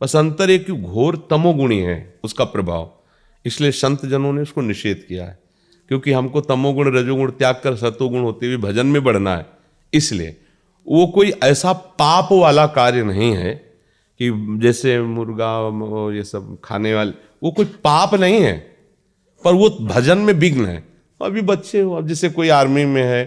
बस अंतर एक कि घोर तमोगुणी है उसका प्रभाव, इसलिए संत जनों ने उसको निषेध किया है। क्योंकि हमको तमोगुण रजोगुण त्याग कर सतोगुण होते हुए भजन में बढ़ना है, इसलिए वो कोई ऐसा पाप वाला कार्य नहीं है कि जैसे मुर्गा ये सब खाने वाले, वो कोई पाप नहीं है, पर वो भजन में विघ्न है। अभी बच्चे हो, अब जैसे कोई आर्मी में है,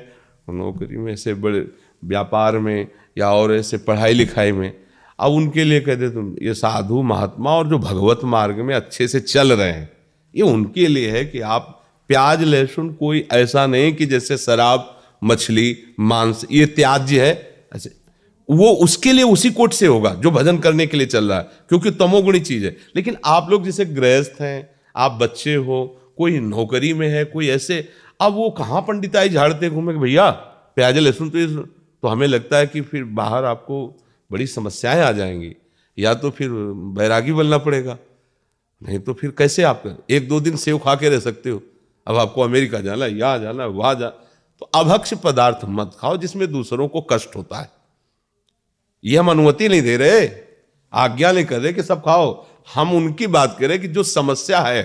नौकरी में, ऐसे बड़े व्यापार में या और ऐसे पढ़ाई लिखाई में, अब उनके लिए कहते तुम ये साधु महात्मा और जो भगवत मार्ग में अच्छे से चल रहे हैं, ये उनके लिए है कि आप प्याज लहसुन कोई ऐसा नहीं कि जैसे शराब मछली मांस ये त्याज्य है, ऐसे वो उसके लिए उसी कोट से होगा जो भजन करने के लिए चल रहा है, क्योंकि तमोगुणी चीज है। लेकिन आप लोग जैसे गृहस्थ हैं, आप बच्चे हो, कोई नौकरी में है, कोई ऐसे, अब वो कहाँ पंडिताई झाड़ते घूमे कि भैया प्याज लहसुन तो हमें लगता है कि फिर बाहर आपको बड़ी समस्याएं आ जाएंगी, या तो फिर बैरागी बनना पड़ेगा, नहीं तो फिर कैसे आप एक दो दिन सेव खा के रह सकते हो। अब आपको अमेरिका जाना, यहाँ जाना, वहां जाना, तो अभक्ष्य पदार्थ मत खाओ जिसमें दूसरों को कष्ट होता है। ये हम अनुमति नहीं दे रहे, आज्ञा नहीं कर रहे कि सब खाओ, हम उनकी बात करें कि जो समस्या है।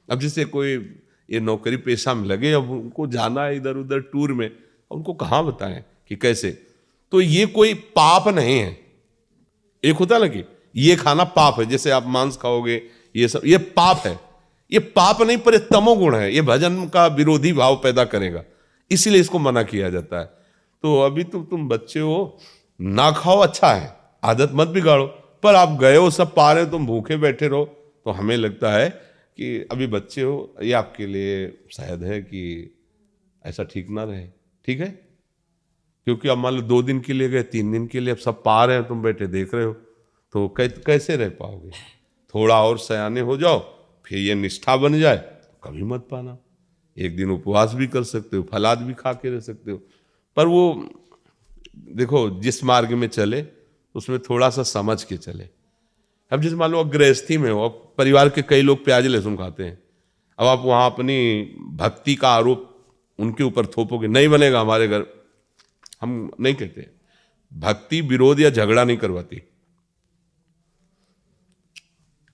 अब जैसे कोई ये नौकरी पेशा में लगे, अब उनको जाना है इधर उधर टूर में, उनको कहाँ बताएं कि कैसे, तो ये कोई पाप नहीं है। एक होता है ना कि ये खाना पाप है, जैसे आप मांस खाओगे ये सब, ये पाप है, ये पाप नहीं पर तमोगुण है, ये भजन का विरोधी भाव पैदा करेगा, इसीलिए इसको मना किया जाता है। तो अभी तो तुम बच्चे हो, ना खाओ, अच्छा है, आदत मत बिगाड़ो, पर आप गए हो, सब पा रहे हो, तुम भूखे बैठे रहो, तो हमें लगता है कि अभी बच्चे हो, ये आपके लिए शायद है कि ऐसा ठीक ना रहे। ठीक है, क्योंकि अब मान लो 2 दिन के लिए गए, 3 दिन के लिए, अब सब पा रहे हैं, तुम बैठे देख रहे हो, तो कैसे रह पाओगे। थोड़ा और सयाने हो जाओ, फिर ये निष्ठा बन जाए तो कभी मत पाना। एक दिन उपवास भी कर सकते हो, फलाद भी खा के रह सकते हो, पर वो देखो जिस मार्ग में चले उसमें थोड़ा सा समझ के चले। अब जैसे मान लो गृहस्थी में हो, अब परिवार के कई लोग प्याज लहसुन खाते हैं, अब आप वहाँ अपनी भक्ति का आरोप उनके ऊपर थोपोगे, नहीं बनेगा हमारे घर। हम नहीं कहते, भक्ति विरोध या झगड़ा नहीं करवाती।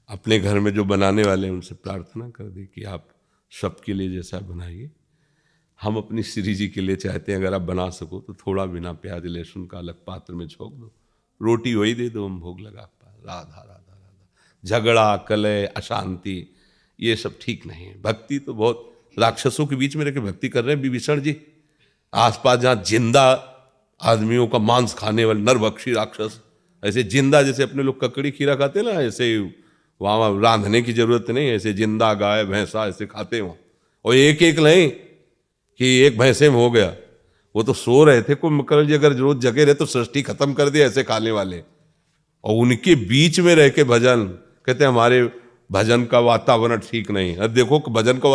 अपने घर में जो बनाने वाले हैं उनसे प्रार्थना कर दे कि आप सबके लिए जैसा बनाइए, हम अपनी श्री जी के लिए चाहते हैं अगर आप बना सको तो थोड़ा बिना प्याज लहसुन का अलग पात्र में छोंक दो, रोटी वही दे दो, हम भोग लगा पा। राधा राधा राधा। झगड़ा कलह अशांति ये सब ठीक नहीं है। भक्ति तो बहुत राक्षसों के बीच में रहकर भक्ति कर रहे हैं विभीषण जी, आसपास जहाँ जिंदा आदमियों का मांस खाने वाले नरभक्षी राक्षस, ऐसे जिंदा, जैसे अपने लोग ककड़ी खीरा खाते ना, ऐसे वहाँ रांधने की जरूरत नहीं, ऐसे जिंदा गाय भैंसा ऐसे खाते हो, और एक एक नहीं कि एक भैंसे में हो गया, वो तो सो रहे थे। कोई मकर जी अगर रोज जगे रहे तो सृष्टि खत्म कर दिया ऐसे खाने वाले, और उनके बीच में रह के भजन कहते हमारे भजन का वातावरण ठीक नहीं है। देखो भजन का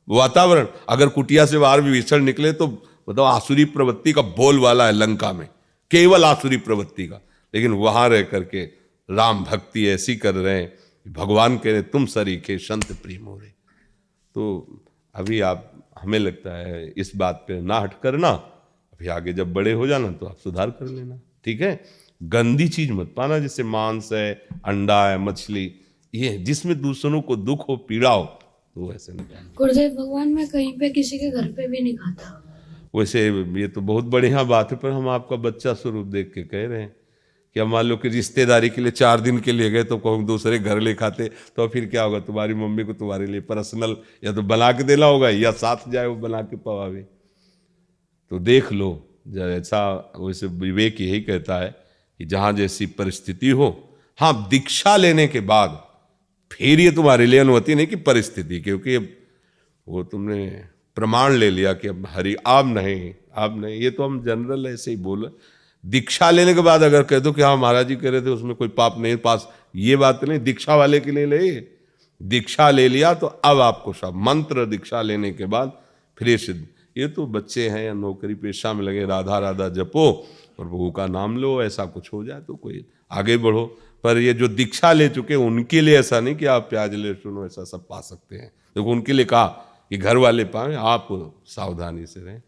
वातावरण अगर कुटिया से बाहर विभीषण निकले तो बताओ आसुरी प्रवृत्ति का बोल वाला है लंका में, केवल आसुरी प्रवृत्ति का, लेकिन वहां रह करके राम भक्ति ऐसी कर रहे हैं, भगवान कह रहे तुम सरीखे संत प्रिय मोरे। तो अभी आप, हमें लगता है इस बात पे ना हट करना, अभी आगे जब बड़े हो जाना तो आप सुधार कर लेना। ठीक है, गंदी चीज मत पाना, जैसे मांस है, अंडा है, मछली, ये जिसमें दूसरों को दुख हो पीड़ा हो तो वैसे नहीं पाना। गुरुदेव भगवान मैं कहीं पे किसी के घर पे भी नहीं खाता। वैसे ये तो बहुत बढ़िया बात है, पर हम आपका बच्चा स्वरूप देख के कह रहे हैं कि अब मान लो कि रिश्तेदारी के लिए 4 दिन के लिए गए तो कहूँ दूसरे घर ले खाते, तो फिर क्या होगा, तुम्हारी मम्मी को तुम्हारे लिए पर्सनल या तो बना के देना होगा या साथ जाए वो बना के पवावे। तो देख लो, जैसा वैसे विवेक यही कहता है कि जहाँ जैसी परिस्थिति हो, हाँ दीक्षा लेने के बाद फिर ये तुम्हारे लिए अनुमति नहीं कि परिस्थिति, क्योंकि वो तुमने प्रमाण ले लिया कि अब हरि आप नहीं, ये तो हम जनरल ऐसे ही बोले। दीक्षा लेने के बाद अगर कह दो कि हाँ महाराज जी कह रहे थे उसमें कोई पाप नहीं पास, ये बात नहीं, दीक्षा वाले के लिए ले, दीक्षा ले लिया तो अब आपको सब मंत्र दीक्षा लेने के बाद फिर सिद्ध। ये तो बच्चे हैं या नौकरी पेशा में लगे, राधा राधा जपो और प्रभु का नाम लो, ऐसा कुछ हो जाए तो कोई आगे बढ़ो। पर ये जो दीक्षा ले चुके उनके लिए ऐसा नहीं कि आप प्याज लहसुन ऐसा सब पा सकते हैं। देखो उनके लिए कहा कि घर वाले पाए, आप सावधानी से रहें।